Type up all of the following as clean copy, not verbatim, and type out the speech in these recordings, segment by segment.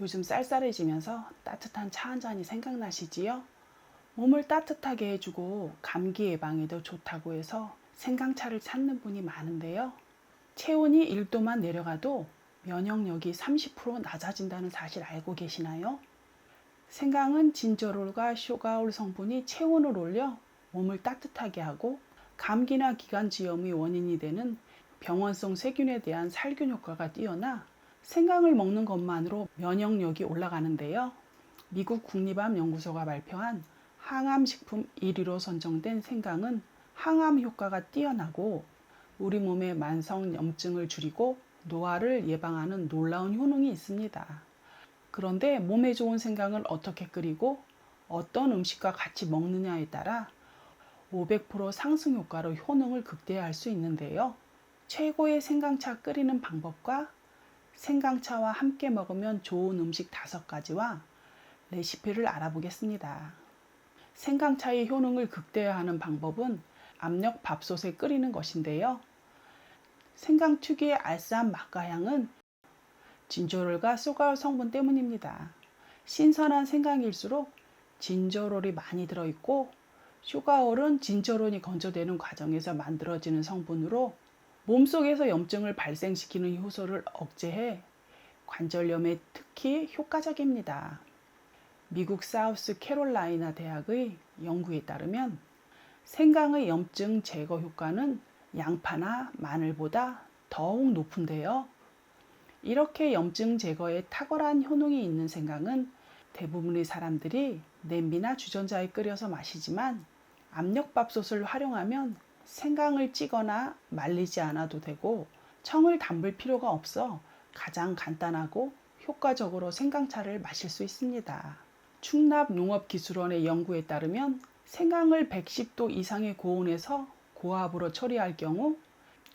요즘 쌀쌀해지면서 따뜻한 차 한 잔이 생각나시지요? 몸을 따뜻하게 해주고 감기 예방에도 좋다고 해서 생강차를 찾는 분이 많은데요. 체온이 1도만 내려가도 면역력이 30% 낮아진다는 사실 알고 계시나요? 생강은 진저롤과 쇼가올 성분이 체온을 올려 몸을 따뜻하게 하고 감기나 기관지염의 원인이 되는 병원성 세균에 대한 살균 효과가 뛰어나 생강을 먹는 것만으로 면역력이 올라가는데요. 미국 국립암연구소가 발표한 항암식품 1위로 선정된 생강은 항암 효과가 뛰어나고 우리 몸의 만성 염증을 줄이고 노화를 예방하는 놀라운 효능이 있습니다. 그런데 몸에 좋은 생강을 어떻게 끓이고 어떤 음식과 같이 먹느냐에 따라 500% 상승 효과로 효능을 극대화할 수 있는데요. 최고의 생강차 끓이는 방법과 생강차와 함께 먹으면 좋은 음식 5가지와 레시피를 알아보겠습니다. 생강차의 효능을 극대화하는 방법은 압력 밥솥에 끓이는 것인데요. 생강 특유의 알싸한 맛과 향은 진저롤과 소가올 성분 때문입니다. 신선한 생강일수록 진저롤이 많이 들어있고 쇼가올은 진저롤이 건조되는 과정에서 만들어지는 성분으로 몸속에서 염증을 발생시키는 효소를 억제해 관절염에 특히 효과적입니다. 미국 사우스 캐롤라이나 대학의 연구에 따르면 생강의 염증 제거 효과는 양파나 마늘보다 더욱 높은데요. 이렇게 염증 제거에 탁월한 효능이 있는 생강은 대부분의 사람들이 냄비나 주전자에 끓여서 마시지만 압력밥솥을 활용하면 생강을 찌거나 말리지 않아도 되고 청을 담글 필요가 없어 가장 간단하고 효과적으로 생강차를 마실 수 있습니다. 충남농업기술원의 연구에 따르면 생강을 110도 이상의 고온에서 고압으로 처리할 경우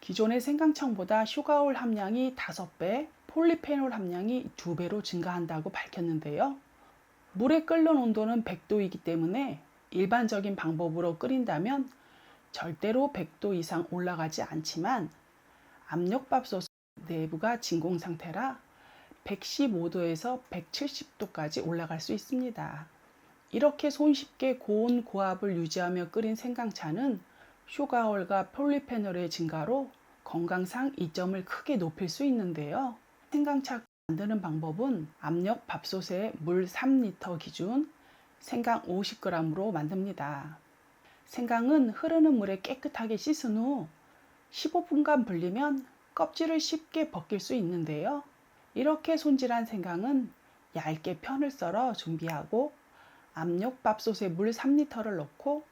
기존의 생강청보다 슈가올 함량이 5배, 폴리페놀 함량이 2배로 증가한다고 밝혔는데요. 물의 끓는 온도는 100도이기 때문에 일반적인 방법으로 끓인다면 절대로 100도 이상 올라가지 않지만 압력밥솥 내부가 진공 상태라 115도에서 170도까지 올라갈 수 있습니다. 이렇게 손쉽게 고온 고압을 유지하며 끓인 생강차는 슈가올과 폴리페놀의 증가로 건강상 이점을 크게 높일 수 있는데요. 생강차 만드는 방법은 압력 밥솥에 물 3리터 기준 생강 50g으로 만듭니다. 생강은 흐르는 물에 깨끗하게 씻은 후 15분간 불리면 껍질을 쉽게 벗길 수 있는데요. 이렇게 손질한 생강은 얇게 편을 썰어 준비하고 압력밥솥에 물 3리터를 넣고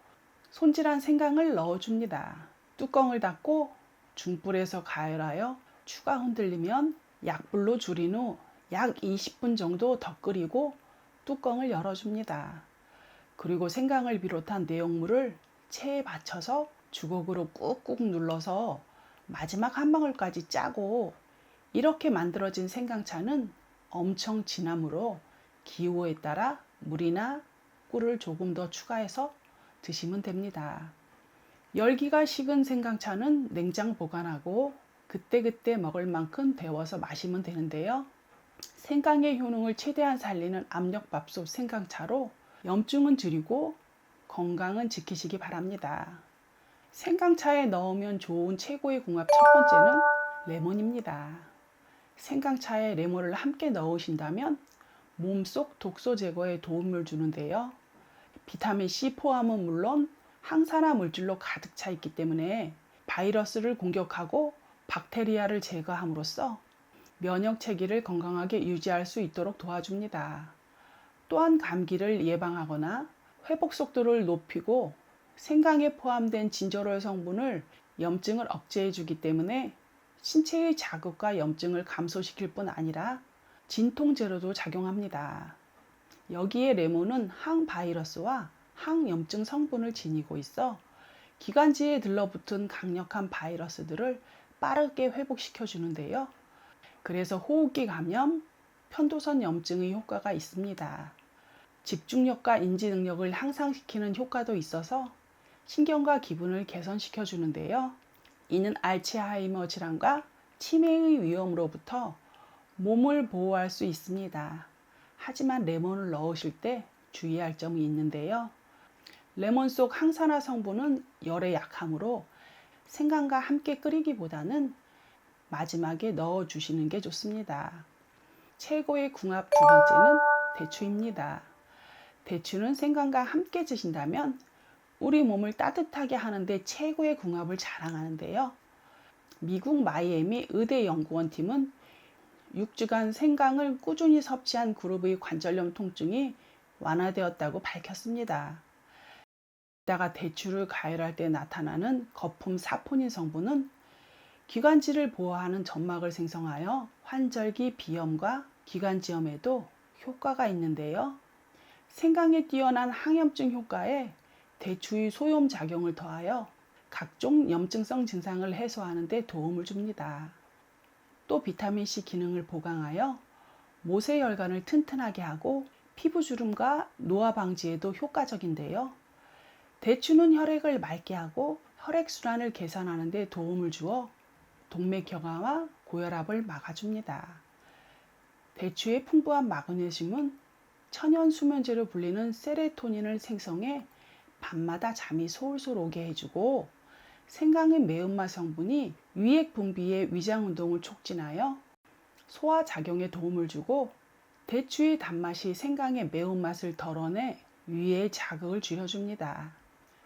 손질한 생강을 넣어줍니다. 뚜껑을 닫고 중불에서 가열하여 추가 흔들리면 약불로 줄인 후 약 20분 정도 더 끓이고 뚜껑을 열어줍니다. 그리고 생강을 비롯한 내용물을 체에 받쳐서 주걱으로 꾹꾹 눌러서 마지막 한 방울까지 짜고 이렇게 만들어진 생강차는 엄청 진하므로 기호에 따라 물이나 꿀을 조금 더 추가해서 드시면 됩니다. 열기가 식은 생강차는 냉장 보관하고 그때그때 먹을 만큼 데워서 마시면 되는데요. 생강의 효능을 최대한 살리는 압력밥솥 생강차로 염증은 줄이고 건강은 지키시기 바랍니다. 생강차에 넣으면 좋은 최고의 궁합 첫 번째는 레몬입니다. 생강차에 레몬을 함께 넣으신다면 몸속 독소 제거에 도움을 주는데요. 비타민C 포함은 물론 항산화 물질로 가득 차 있기 때문에 바이러스를 공격하고 박테리아를 제거함으로써 면역 체계를 건강하게 유지할 수 있도록 도와줍니다. 또한 감기를 예방하거나 회복 속도를 높이고 생강에 포함된 진저롤 성분을 염증을 억제해 주기 때문에 신체의 자극과 염증을 감소시킬 뿐 아니라 진통제로도 작용합니다. 여기에 레몬은 항바이러스와 항염증 성분을 지니고 있어 기관지에 들러붙은 강력한 바이러스들을 빠르게 회복시켜 주는데요. 그래서 호흡기 감염, 편도선 염증의 효과가 있습니다. 집중력과 인지 능력을 향상시키는 효과도 있어서 신경과 기분을 개선시켜 주는데요. 이는 알츠하이머 질환과 치매의 위험으로부터 몸을 보호할 수 있습니다. 하지만 레몬을 넣으실 때 주의할 점이 있는데요. 레몬 속 항산화 성분은 열에 약하므로 생강과 함께 끓이기보다는 마지막에 넣어 주시는 게 좋습니다. 최고의 궁합 두 번째는 대추입니다. 대추는 생강과 함께 드신다면 우리 몸을 따뜻하게 하는데 최고의 궁합을 자랑하는데요. 미국 마이애미 의대 연구원 팀은 6주간 생강을 꾸준히 섭취한 그룹의 관절염 통증이 완화되었다고 밝혔습니다. 게다가 대추를 가열할 때 나타나는 거품 사포닌 성분은 기관지를 보호하는 점막을 생성하여 환절기 비염과 기관지염에도 효과가 있는데요. 생강의 뛰어난 항염증 효과에 대추의 소염 작용을 더하여 각종 염증성 증상을 해소하는 데 도움을 줍니다. 또 비타민C 기능을 보강하여 모세혈관을 튼튼하게 하고 피부주름과 노화 방지에도 효과적인데요. 대추는 혈액을 맑게 하고 혈액순환을 개선하는 데 도움을 주어 동맥경화와 고혈압을 막아줍니다. 대추의 풍부한 마그네슘은 천연 수면제로 불리는 세로토닌을 생성해 밤마다 잠이 솔솔 오게 해주고, 생강의 매운맛 성분이 위액 분비의 위장 운동을 촉진하여 소화 작용에 도움을 주고, 대추의 단맛이 생강의 매운맛을 덜어내 위의 자극을 줄여줍니다.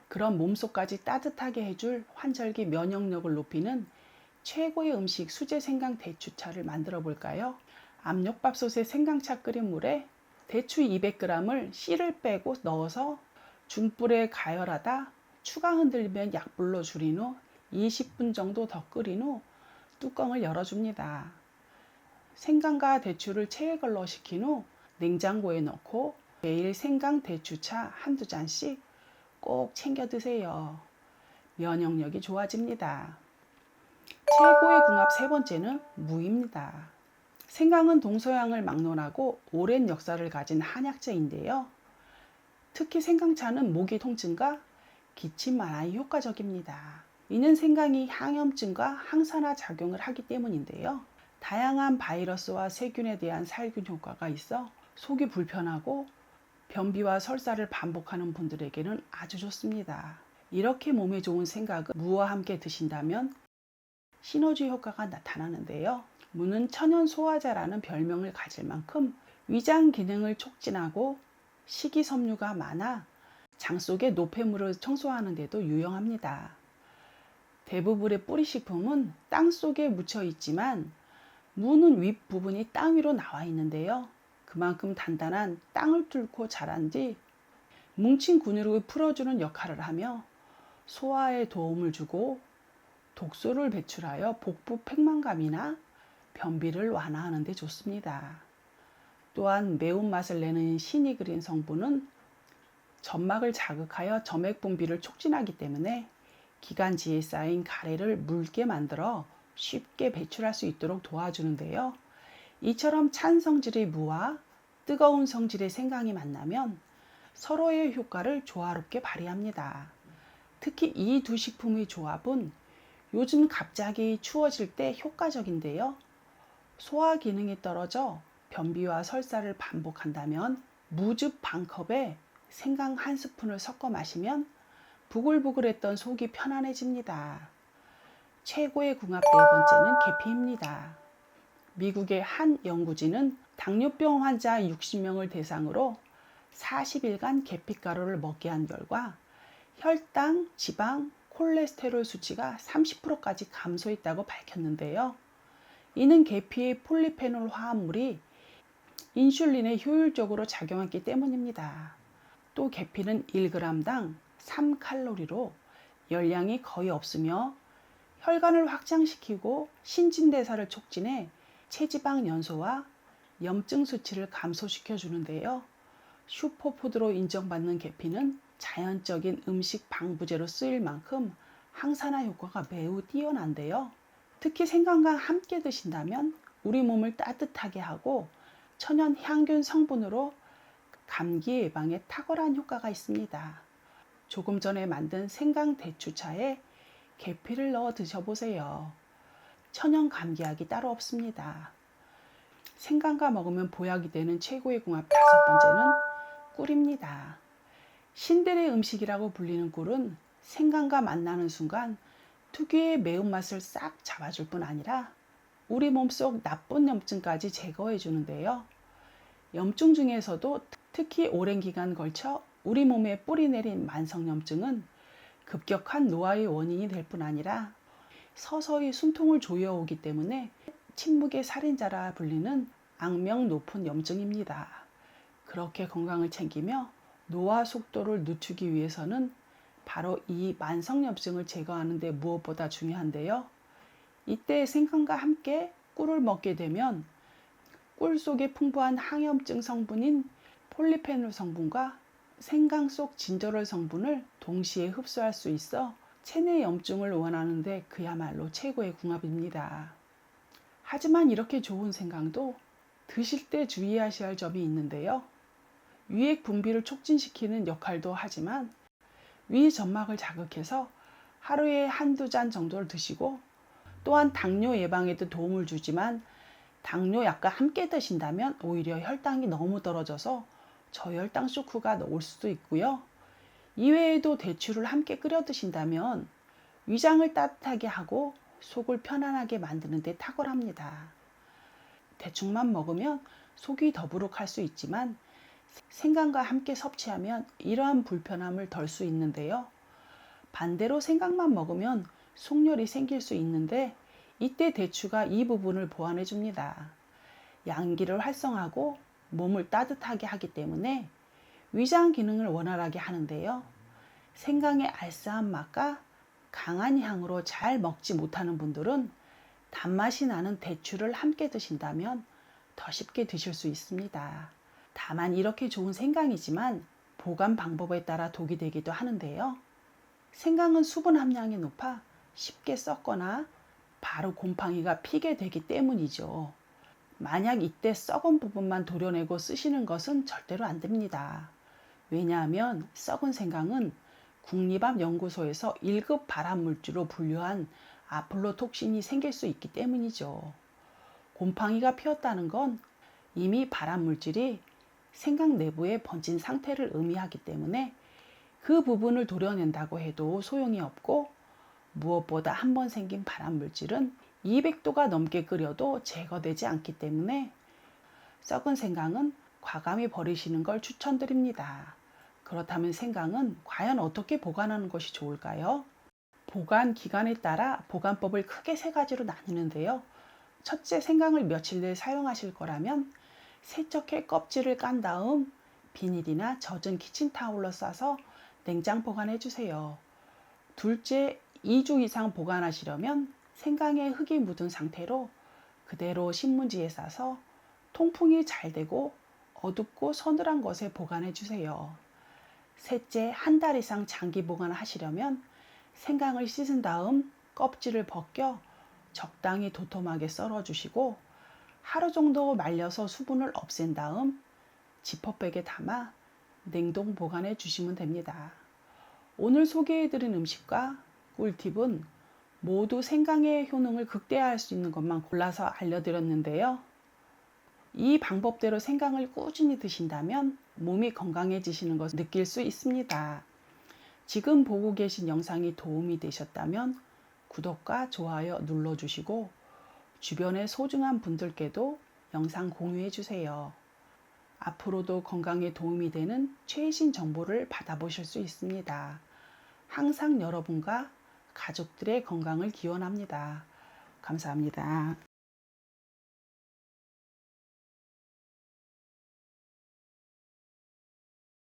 그런 몸속까지 따뜻하게 해줄 환절기 면역력을 높이는 최고의 음식 수제 생강 대추차를 만들어 볼까요? 압력밥솥에 생강차 끓인 물에 대추 200g을 씨를 빼고 넣어서 중불에 가열하다 추가 흔들면 약불로 줄인 후 20분 정도 더 끓인 후 뚜껑을 열어줍니다. 생강과 대추를 체에 걸러 식힌 후 냉장고에 넣고 매일 생강 대추차 한두 잔씩 꼭 챙겨 드세요. 면역력이 좋아집니다. 최고의 궁합 세 번째는 무입니다. 생강은 동서양을 막론하고 오랜 역사를 가진 한약재인데요. 특히 생강차는 모기 통증과 기침 완화에 효과적입니다. 이는 생강이 항염증과 항산화 작용을 하기 때문인데요. 다양한 바이러스와 세균에 대한 살균 효과가 있어 속이 불편하고 변비와 설사를 반복하는 분들에게는 아주 좋습니다. 이렇게 몸에 좋은 생강을 무와 함께 드신다면 시너지 효과가 나타나는데요. 무는 천연 소화제라는 별명을 가질 만큼 위장 기능을 촉진하고 식이섬유가 많아 장 속의 노폐물을 청소하는 데도 유용합니다. 대부분의 뿌리식품은 땅 속에 묻혀 있지만 무는 윗부분이 땅 위로 나와 있는데요. 그만큼 단단한 땅을 뚫고 자란 뒤 뭉친 근육을 풀어주는 역할을 하며 소화에 도움을 주고 독소를 배출하여 복부 팽만감이나 변비를 완화하는 데 좋습니다. 또한 매운맛을 내는 시니그린 성분은 점막을 자극하여 점액 분비를 촉진하기 때문에 기관지에 쌓인 가래를 묽게 만들어 쉽게 배출할 수 있도록 도와주는데요. 이처럼 찬 성질의 무와 뜨거운 성질의 생강이 만나면 서로의 효과를 조화롭게 발휘합니다. 특히 이 두 식품의 조합은 요즘 갑자기 추워질 때 효과적인데요. 소화 기능이 떨어져 변비와 설사를 반복한다면 무즙 반컵에 생강 한 스푼을 섞어 마시면 부글부글했던 속이 편안해집니다. 최고의 궁합 네 번째는 계피입니다. 미국의 한 연구진은 당뇨병 환자 60명을 대상으로 40일간 계피가루를 먹게 한 결과 혈당, 지방, 콜레스테롤 수치가 30%까지 감소했다고 밝혔는데요. 이는 계피의 폴리페놀 화합물이 인슐린에 효율적으로 작용했기 때문입니다. 또 계피는 1g당 3칼로리로 열량이 거의 없으며 혈관을 확장시키고 신진대사를 촉진해 체지방 연소와 염증 수치를 감소시켜 주는데요. 슈퍼푸드로 인정받는 계피는 자연적인 음식 방부제로 쓰일 만큼 항산화 효과가 매우 뛰어난데요. 특히 생강과 함께 드신다면 우리 몸을 따뜻하게 하고 천연 향균 성분으로 감기 예방에 탁월한 효과가 있습니다. 조금 전에 만든 생강 대추차에 계피를 넣어 드셔보세요. 천연 감기약이 따로 없습니다. 생강과 먹으면 보약이 되는 최고의 궁합 5번째는 꿀입니다. 신들의 음식이라고 불리는 꿀은 생강과 만나는 순간 특유의 매운맛을 싹 잡아줄 뿐 아니라 우리 몸속 나쁜 염증까지 제거해 주는데요. 염증 중에서도 특히 오랜 기간 걸쳐 우리 몸에 뿌리 내린 만성염증은 급격한 노화의 원인이 될 뿐 아니라 서서히 숨통을 조여오기 때문에 침묵의 살인자라 불리는 악명 높은 염증입니다. 그렇게 건강을 챙기며 노화 속도를 늦추기 위해서는 바로 이 만성염증을 제거하는 데 무엇보다 중요한데요. 이때 생강과 함께 꿀을 먹게 되면 꿀 속에 풍부한 항염증 성분인 폴리페놀 성분과 생강 속 진저롤 성분을 동시에 흡수할 수 있어 체내 염증을 원하는데 그야말로 최고의 궁합입니다. 하지만 이렇게 좋은 생강도 드실 때 주의하셔야 할 점이 있는데요. 위액 분비를 촉진시키는 역할도 하지만 위 점막을 자극해서 하루에 한두 잔 정도를 드시고, 또한 당뇨 예방에도 도움을 주지만 당뇨약과 함께 드신다면 오히려 혈당이 너무 떨어져서 저혈당 쇼크가 올 수도 있고요. 이외에도 대추를 함께 끓여 드신다면 위장을 따뜻하게 하고 속을 편안하게 만드는 데 탁월합니다. 대충만 먹으면 속이 더부룩할 수 있지만 생강과 함께 섭취하면 이러한 불편함을 덜 수 있는데요. 반대로 생강만 먹으면 속열이 생길 수 있는데 이때 대추가 이 부분을 보완해 줍니다. 양기를 활성화하고 몸을 따뜻하게 하기 때문에 위장 기능을 원활하게 하는데요. 생강의 알싸한 맛과 강한 향으로 잘 먹지 못하는 분들은 단맛이 나는 대추를 함께 드신다면 더 쉽게 드실 수 있습니다. 다만 이렇게 좋은 생강이지만 보관 방법에 따라 독이 되기도 하는데요. 생강은 수분 함량이 높아 쉽게 썩거나 바로 곰팡이가 피게 되기 때문이죠. 만약 이때 썩은 부분만 도려내고 쓰시는 것은 절대로 안 됩니다. 왜냐하면 썩은 생강은 국립암연구소에서 1급 발암물질로 분류한 아플로톡신이 생길 수 있기 때문이죠. 곰팡이가 피었다는 건 이미 발암물질이 생강 내부에 번진 상태를 의미하기 때문에 그 부분을 도려낸다고 해도 소용이 없고, 무엇보다 한번 생긴 발암물질은 200도가 넘게 끓여도 제거되지 않기 때문에 썩은 생강은 과감히 버리시는 걸 추천드립니다. 그렇다면 생강은 과연 어떻게 보관하는 것이 좋을까요? 보관 기간에 따라 보관법을 크게 3가지로 나누는데요. 첫째, 생강을 며칠 내에 사용하실 거라면 세척해 껍질을 깐 다음 비닐이나 젖은 키친타올로 싸서 냉장 보관해 주세요. 둘째, 2주 이상 보관하시려면 생강에 흙이 묻은 상태로 그대로 신문지에 싸서 통풍이 잘 되고 어둡고 서늘한 곳에 보관해 주세요. 셋째, 1달 이상 장기 보관하시려면 생강을 씻은 다음 껍질을 벗겨 적당히 도톰하게 썰어 주시고 하루 정도 말려서 수분을 없앤 다음 지퍼백에 담아 냉동 보관해 주시면 됩니다. 오늘 소개해드린 음식과 꿀팁은 모두 생강의 효능을 극대화할 수 있는 것만 골라서 알려드렸는데요. 이 방법대로 생강을 꾸준히 드신다면 몸이 건강해지시는 것을 느낄 수 있습니다. 지금 보고 계신 영상이 도움이 되셨다면 구독과 좋아요 눌러주시고 주변의 소중한 분들께도 영상 공유해 주세요. 앞으로도 건강에 도움이 되는 최신 정보를 받아보실 수 있습니다. 항상 여러분과 가족들의 건강을 기원합니다. 감사합니다.